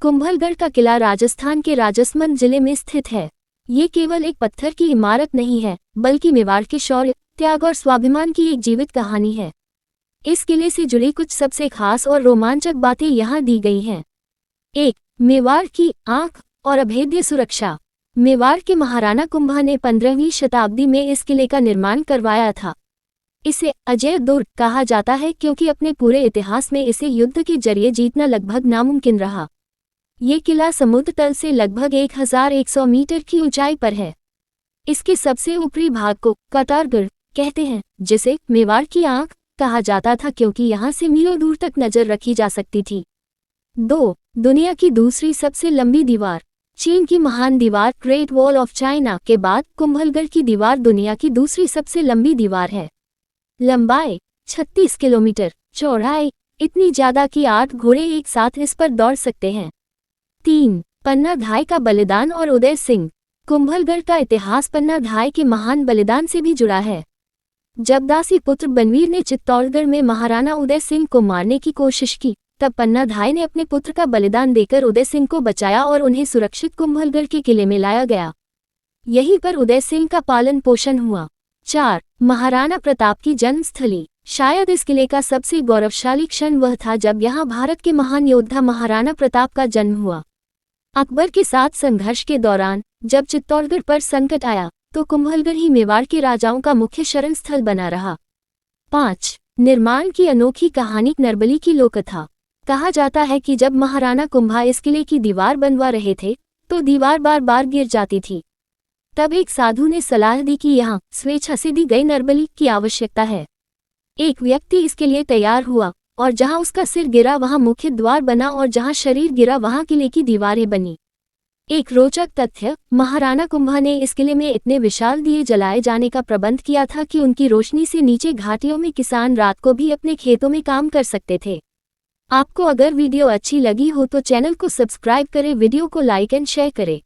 कुंभलगढ़ का किला राजस्थान के राजसमंद जिले में स्थित है। ये केवल एक पत्थर की इमारत नहीं है, बल्कि मेवाड़ के शौर्य, त्याग और स्वाभिमान की एक जीवित कहानी है। इस किले से जुड़ी कुछ सबसे खास और रोमांचक बातें यहाँ दी गई हैं। 1. मेवाड़ की आंख और अभेद्य सुरक्षा। मेवाड़ के महाराणा कुंभा ने 15वीं शताब्दी में इस किले का निर्माण करवाया था। इसे अजय दुर्ग कहा जाता है क्योंकि अपने पूरे इतिहास में इसे युद्ध के जरिए जीतना लगभग नामुमकिन रहा। ये किला समुद्र तल से लगभग 1100 मीटर की ऊंचाई पर है। इसके सबसे ऊपरी भाग को कतारगढ़ कहते हैं, जिसे मेवाड़ की आंख कहा जाता था क्योंकि यहाँ से मीलों दूर तक नजर रखी जा सकती थी। 2. दुनिया की दूसरी सबसे लंबी दीवार। चीन की महान दीवार ग्रेट वॉल ऑफ चाइना के बाद कुंभलगढ़ की दीवार दुनिया की दूसरी सबसे लंबी दीवार है। लंबाई 36 किलोमीटर, चौड़ाई इतनी ज्यादा कि 8 घोड़े एक साथ इस पर दौड़ सकते हैं। 3. पन्ना धाय का बलिदान और उदय सिंह। कुंभलगढ़ का इतिहास पन्ना धाय के महान बलिदान से भी जुड़ा है। जब दासी पुत्र बनवीर ने चित्तौड़गढ़ में महाराणा उदय सिंह को मारने की कोशिश की, तब पन्ना धाय ने अपने पुत्र का बलिदान देकर उदय सिंह को बचाया और उन्हें सुरक्षित कुंभलगढ़ के किले में लाया गया। यहीं पर उदय सिंह का पालन पोषण हुआ। 4. महाराणा प्रताप की जन्मस्थली। शायद इस किले का सबसे गौरवशाली क्षण वह था जब यहाँ भारत के महान योद्धा महाराणा प्रताप का जन्म हुआ। अकबर के साथ संघर्ष के दौरान जब चित्तौड़गढ़ पर संकट आया, तो कुंभलगढ़ ही मेवाड़ के राजाओं का मुख्य शरण स्थल बना रहा। 5. निर्माण की अनोखी कहानी। नरबली की लोककथा। कहा जाता है कि जब महाराणा कुंभा इस किले की दीवार बनवा रहे थे, तो दीवार बार बार गिर जाती थी। तब एक साधु ने सलाह दी कि यहाँ स्वेच्छा से दी गई नरबली की आवश्यकता है। एक व्यक्ति इसके लिए तैयार हुआ और जहाँ उसका सिर गिरा वहाँ मुख्य द्वार बना और जहाँ शरीर गिरा वहाँ किले की दीवारें बनी। एक रोचक तथ्य, महाराणा कुंभा ने इस किले में इतने विशाल दिए जलाए जाने का प्रबंध किया था कि उनकी रोशनी से नीचे घाटियों में किसान रात को भी अपने खेतों में काम कर सकते थे। आपको अगर वीडियो अच्छी लगी हो तो चैनल को सब्सक्राइब करें, वीडियो को लाइक एंड शेयर करें।